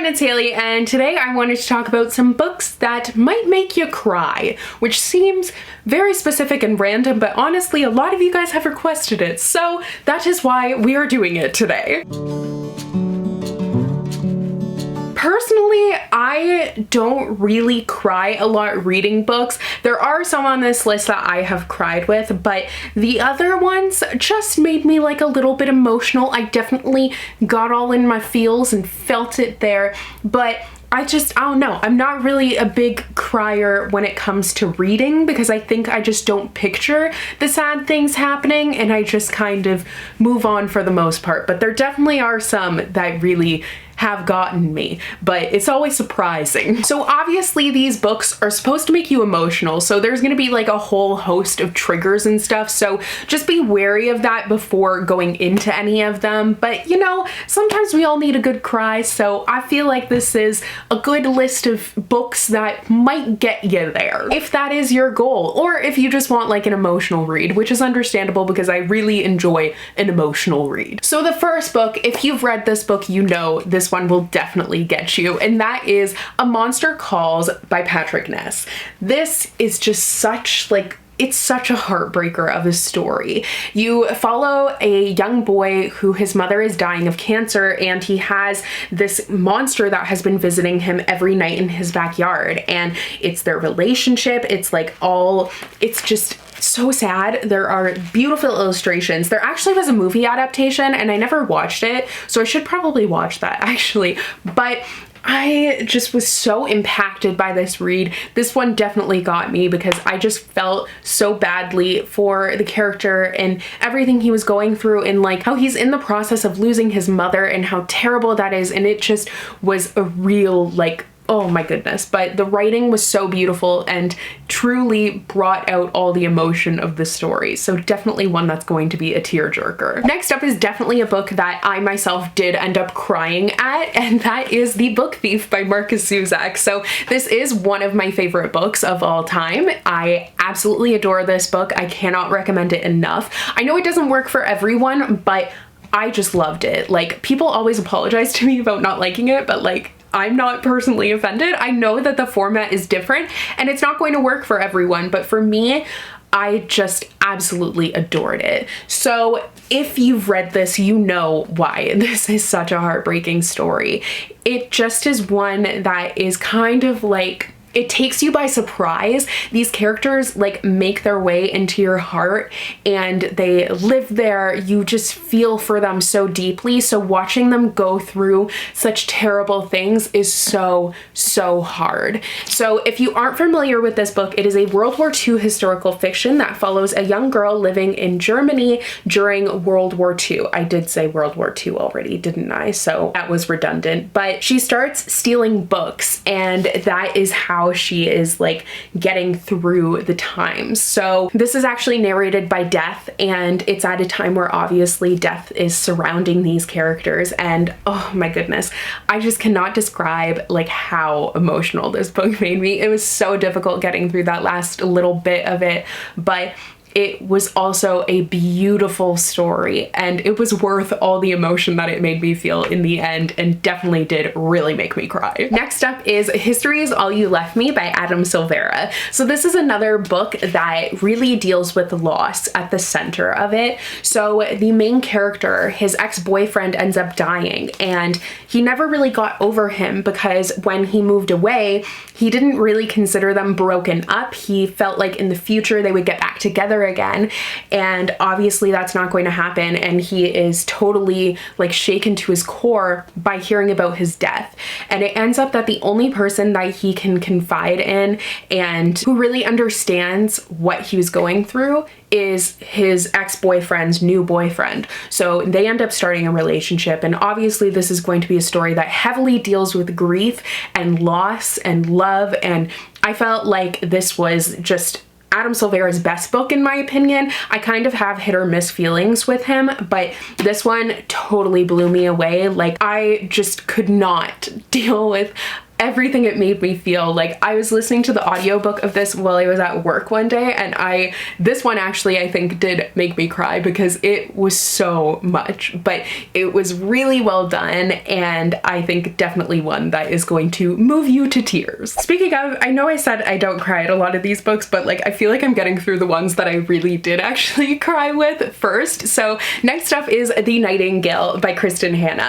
everyone, it's Hailey, and today I wanted to talk about some books that might make you cry, which seems very specific and random, but honestly, a lot of you guys have requested it, so that is why we are doing it today. Personally, I don't really cry a lot reading books. There are some on this list that I have cried with, but the other ones just made me like a little bit emotional. I definitely got all in my feels and felt it there, but I don't know. I'm not really a big crier when it comes to reading because I think I just don't picture the sad things happening and I just kind of move on for the most part. But there definitely are some that really have gotten me, but it's always surprising. So obviously these books are supposed to make you emotional, so there's gonna be like a whole host of triggers and stuff, so just be wary of that before going into any of them. But you know, sometimes we all need a good cry, so I feel like this is a good list of books that might get you there, if that is your goal, or if you just want like an emotional read, which is understandable because I really enjoy an emotional read. So the first book, if you've read this book, you know this one will definitely get you, and that is A Monster Calls by Patrick Ness. This is just such it's such a heartbreaker of a story. You follow a young boy who his mother is dying of cancer, and he has this monster that has been visiting him every night in his backyard, and it's their relationship. It's just so sad. There are beautiful illustrations. There actually was a movie adaptation and I never watched it, so I should probably watch that actually, but I just was so impacted by this read. This one definitely got me because I just felt so badly for the character and everything he was going through, and like how he's in the process of losing his mother and how terrible that is, and it just was a real oh my goodness. But the writing was so beautiful and truly brought out all the emotion of the story. So definitely one that's going to be a tearjerker. Next up is definitely a book that I myself did end up crying at, and that is The Book Thief by Markus Zusak. So this is one of my favorite books of all time. I absolutely adore this book. I cannot recommend it enough. I know it doesn't work for everyone, but I just loved it. Like, people always apologize to me about not liking it, but I'm not personally offended. I know that the format is different and it's not going to work for everyone, but for me, I just absolutely adored it. So if you've read this, you know why this is such a heartbreaking story. It just is one that is kind of it takes you by surprise. These characters make their way into your heart and they live there. You just feel for them so deeply. So watching them go through such terrible things is so hard. So if you aren't familiar with this book, it is a World War II historical fiction that follows a young girl living in Germany during World War II. I did say World War II already, didn't I? So that was redundant. But she starts stealing books, and that is how she is getting through the times. So this is actually narrated by Death, and it's at a time where obviously death is surrounding these characters, and oh my goodness, I just cannot describe how emotional this book made me. It was so difficult getting through that last little bit of it, but it was also a beautiful story, and it was worth all the emotion that it made me feel in the end, and definitely did really make me cry. Next up is History Is All You Left Me by Silvera. So this is another book that really deals with loss at the center of it. So the main character, his ex-boyfriend, ends up dying, and he never really got over him because when he moved away, he didn't really consider them broken up. He felt like in the future they would get back together again, and obviously that's not going to happen, and he is totally shaken to his core by hearing about his death. And it ends up that the only person that he can confide in and who really understands what he was going through is his ex-boyfriend's new boyfriend. So they end up starting a relationship, and obviously this is going to be a story that heavily deals with grief and loss and love, and I felt like this was just Silvera's best book in my opinion. I kind of have hit or miss feelings with him, but this one totally blew me away. I just could not deal with everything it made me feel. Like, I was listening to the audiobook of this while I was at work one day, and this one actually I think did make me cry because it was so much, but it was really well done, and I think definitely one that is going to move you to tears. Speaking of, I know I said I don't cry at a lot of these books, but like I feel like I'm getting through the ones that I really did actually cry with first. So next up is The Nightingale by Kristin Hand.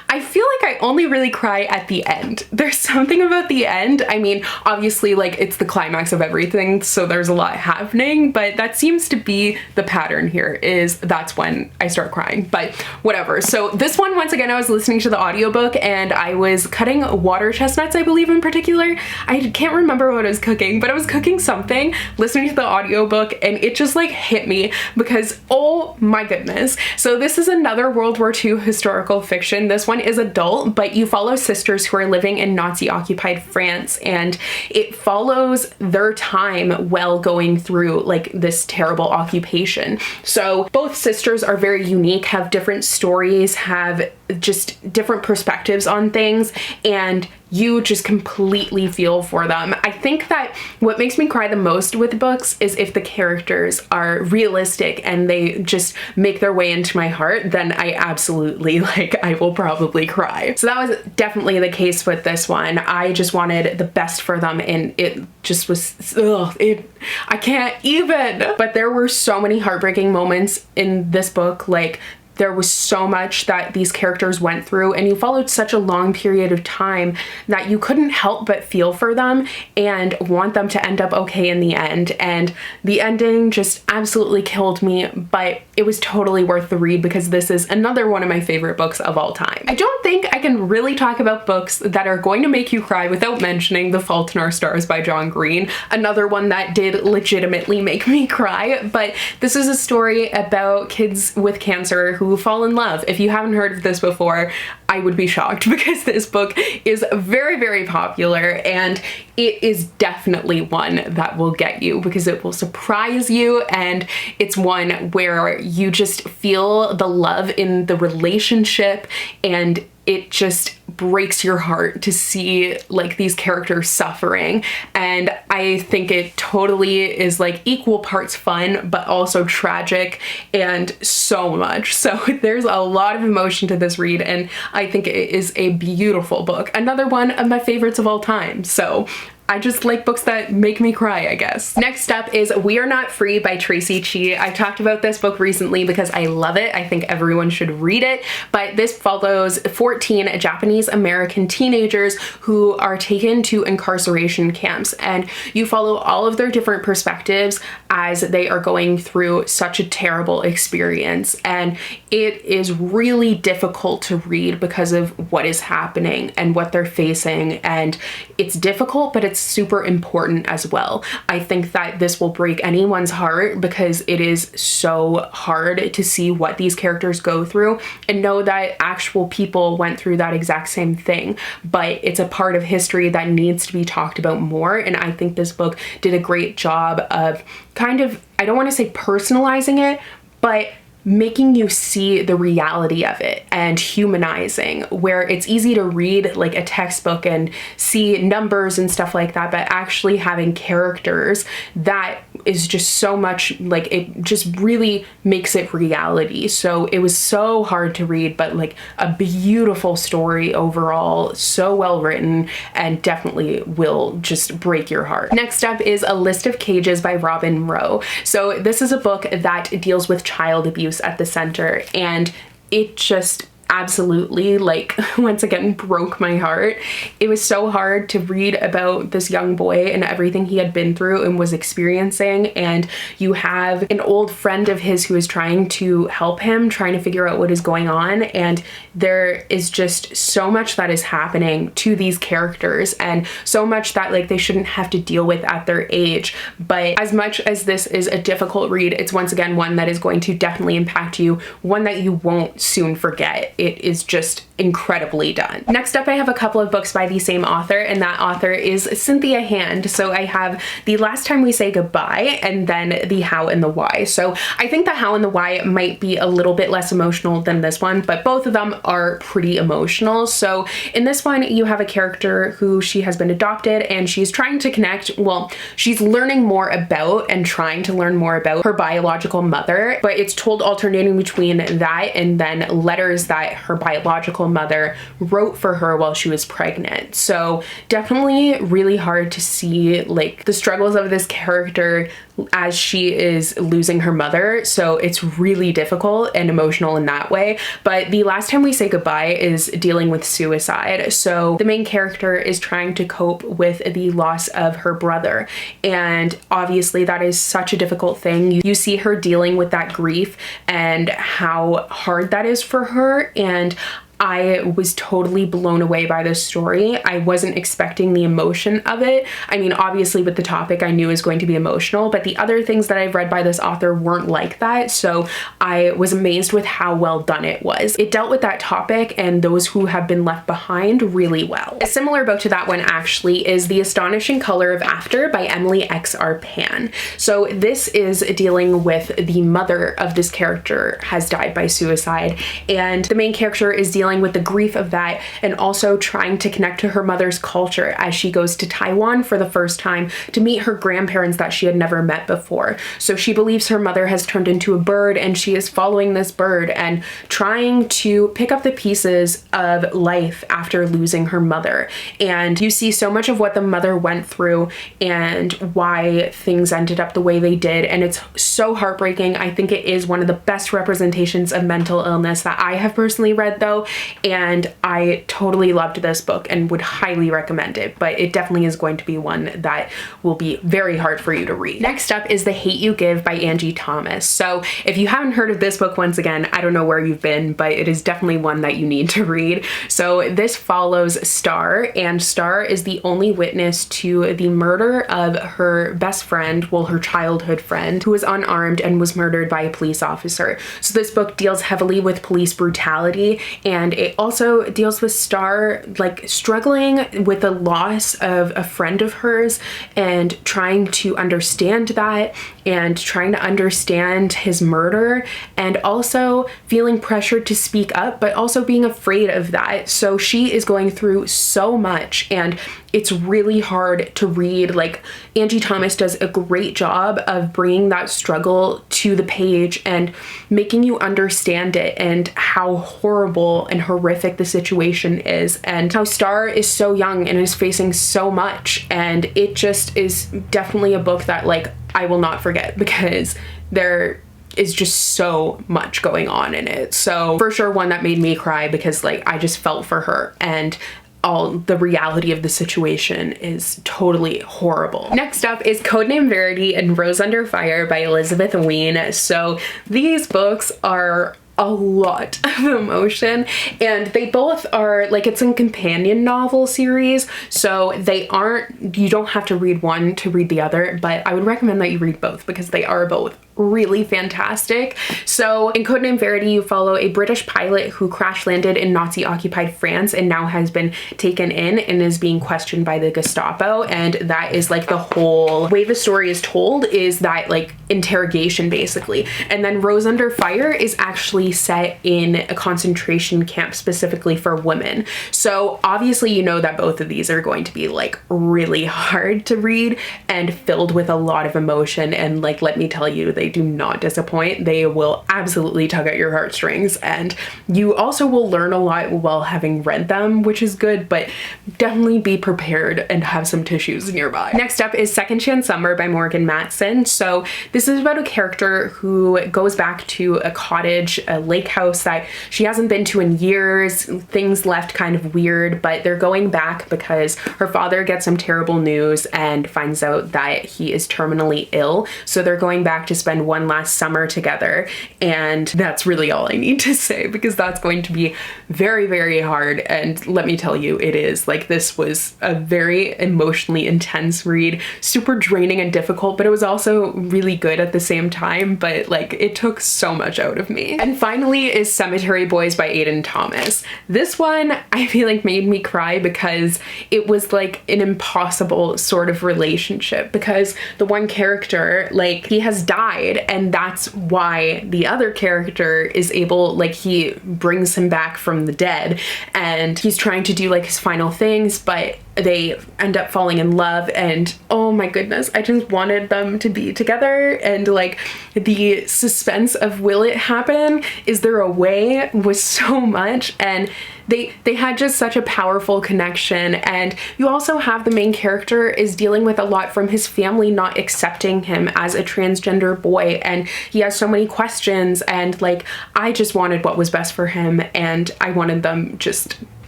I feel like I only really cry at the end. There's something about the end. I mean, obviously like it's the climax of everything, so there's a lot happening, but that seems to be the pattern here, is that's when I start crying, but whatever. So this one, once again, I was listening to the audiobook and I was cutting water chestnuts, I believe in particular. I can't remember what I was cooking, but I was cooking something, listening to the audiobook, and it just like hit me because, oh my goodness. So this is another World War II historical fiction. This one is adult, but you follow sisters who are living in Nazi-occupied France, and it follows their time while going through like this terrible occupation. So both sisters are very unique, have different stories, have just different perspectives on things, and you just completely feel for them. I think that what makes me cry the most with books is if the characters are realistic and they just make their way into my heart, then I absolutely, like, I will probably cry. So that was definitely the case with this one. I just wanted the best for them, and it just was, I can't even. But there were so many heartbreaking moments in this book. Like, there was so much that these characters went through, and you followed such a long period of time that you couldn't help but feel for them and want them to end up okay in the end. And the ending just absolutely killed me, but it was totally worth the read because this is another one of my favorite books of all time. I don't think I can really talk about books that are going to make you cry without mentioning The Fault in Our Stars by John Green, another one that did legitimately make me cry. But this is a story about kids with cancer who fall in love. If you haven't heard of this before, I would be shocked because this book is very, very popular, and it is definitely one that will get you because it will surprise you, and it's one where you just feel the love in the relationship, and it just breaks your heart to see like these characters suffering. And I think it totally is like equal parts fun, but also tragic and so much. So there's a lot of emotion to this read, and I think it is a beautiful book. Another one of my favorites of all time. So I just like books that make me cry, I guess. Next up is We Are Not Free by Traci Chee. I talked about this book recently because I love it. I think everyone should read it, but this follows 14 Japanese American teenagers who are taken to incarceration camps, and you follow all of their different perspectives as they are going through such a terrible experience. And it is really difficult to read because of what is happening and what they're facing, and it's difficult, but it's super important as well. I think that this will break anyone's heart because it is so hard to see what these characters go through and know that actual people went through that exact same thing, but it's a part of history that needs to be talked about more. And I think this book did a great job of kind of, I don't want to say personalizing it, but making you see the reality of it and humanizing, where it's easy to read like a textbook and see numbers and stuff like that, but actually having characters, that is just so much, like, it just really makes it reality. So it was so hard to read, but like a beautiful story overall, so well written, and definitely will just break your heart. Next up is A List of Cages by Robin Rowe. So this is a book that deals with child abuse at the center, and it just absolutely, like, once again broke my heart. It was so hard to read about this young boy and everything he had been through and was experiencing, and you have an old friend of his who is trying to help him, trying to figure out what is going on, and there is just so much that is happening to these characters, and so much that like they shouldn't have to deal with at their age. But as much as this is a difficult read, it's once again one that is going to definitely impact you, one that you won't soon forget. it is just incredibly done. Next up, I have a couple of books by the same author, and that author is Cynthia Hand. So I have The Last Time We Say Goodbye and then The How and the Why. So I think The How and the Why might be a little bit less emotional than this one, but both of them are pretty emotional. So in this one, you have a character who she has been adopted and she's trying to connect, well, she's learning more about and trying to learn more about her biological mother, but it's told alternating between that and then letters that her biological mother wrote for her while she was pregnant. So definitely really hard to see like the struggles of this character as she is losing her mother. So it's really difficult and emotional in that way. But The Last Time We Say Goodbye is dealing with suicide. So the main character is trying to cope with the loss of her brother. And obviously that is such a difficult thing. You see her dealing with that grief and how hard that is for her. And I was totally blown away by this story. I wasn't expecting the emotion of it. I mean, obviously with the topic I knew it was going to be emotional, but the other things that I've read by this author weren't like that. So I was amazed with how well done it was. It dealt with that topic and those who have been left behind really well. A similar book to that one actually is The Astonishing Color of After by Emily X.R. Pan. So this is dealing with the mother of this character has died by suicide, and the main character is dealing with the grief of that and also trying to connect to her mother's culture as she goes to Taiwan for the first time to meet her grandparents that she had never met before. So she believes her mother has turned into a bird and she is following this bird and trying to pick up the pieces of life after losing her mother. And you see so much of what the mother went through and why things ended up the way they did, and it's so heartbreaking. I think it is one of the best representations of mental illness that I have personally read though, and I totally loved this book and would highly recommend it, but it definitely is going to be one that will be very hard for you to read. Next up is The Hate You Give by Angie Thomas. So if you haven't heard of this book, once again, I don't know where you've been, but it is definitely one that you need to read. So this follows Star, and Star is the only witness to the murder of her best friend, well, her childhood friend, who was unarmed and was murdered by a police officer. So this book deals heavily with police brutality, and it also deals with Star like struggling with the loss of a friend of hers and trying to understand that and trying to understand his murder, and also feeling pressured to speak up but also being afraid of that. So she is going through so much and it's really hard to read. Like, Angie Thomas does a great job of bringing that struggle to the page and making you understand it and how horrible and horrific the situation is and how Star is so young and is facing so much. And it just is definitely a book that like I will not forget because there is just so much going on in it. So for sure one that made me cry because like I just felt for her, and all the reality of the situation is totally horrible. Next up is Codename Verity and Rose Under Fire by Elizabeth Wein. So these books are a lot of emotion, and they both are like, it's a companion novel series, so they aren't, you don't have to read one to read the other, but I would recommend that you read both because they are both really fantastic. So in Codename Verity, you follow a British pilot who crash landed in Nazi-occupied France and now has been taken in and is being questioned by the Gestapo, and that is like the whole way the story is told, is that like interrogation basically. And then Rose Under Fire is actually set in a concentration camp specifically for women. So obviously you know that both of these are going to be like really hard to read and filled with a lot of emotion, and like let me tell you, they do not disappoint. They will absolutely tug at your heartstrings, and you also will learn a lot while having read them, which is good, but definitely be prepared and have some tissues nearby. Next up is Second Chance Summer by Morgan Matson. So this is about a character who goes back to a cottage, a lake house that she hasn't been to in years. Things left kind of weird, but they're going back because her father gets some terrible news and finds out that he is terminally ill. So they're going back to spend spend one last summer together. And that's really all I need to say, because that's going to be very, very hard. And let me tell you, it is. Like, this was a very emotionally intense read, super draining and difficult, but it was also really good at the same time. But like, it took so much out of me. And finally is Cemetery Boys by Aiden Thomas. This one I feel like made me cry because it was like an impossible sort of relationship, because the one character, like, he has died, and that's why the other character is able, like, he brings him back from the dead, and he's trying to do like his final things, but they end up falling in love. And oh my goodness, I just wanted them to be together. And like, the suspense of will it happen, is there a way, was so much. And they had just such a powerful connection. And you also have the main character is dealing with a lot from his family not accepting him as a transgender boy, and he has so many questions, and like, I just wanted what was best for him, and I wanted them just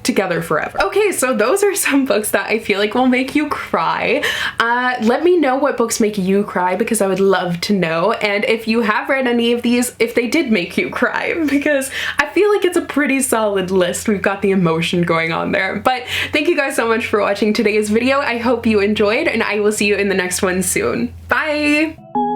together forever. Okay, so those are some books that I feel like will make you cry. Let me know what books make you cry, because I would love to know. And if you have read any of these, if they did make you cry, because I feel like it's a pretty solid list. We've got the emotion going on there. But thank you guys so much for watching today's video. I hope you enjoyed, and I will see you in the next one soon. Bye!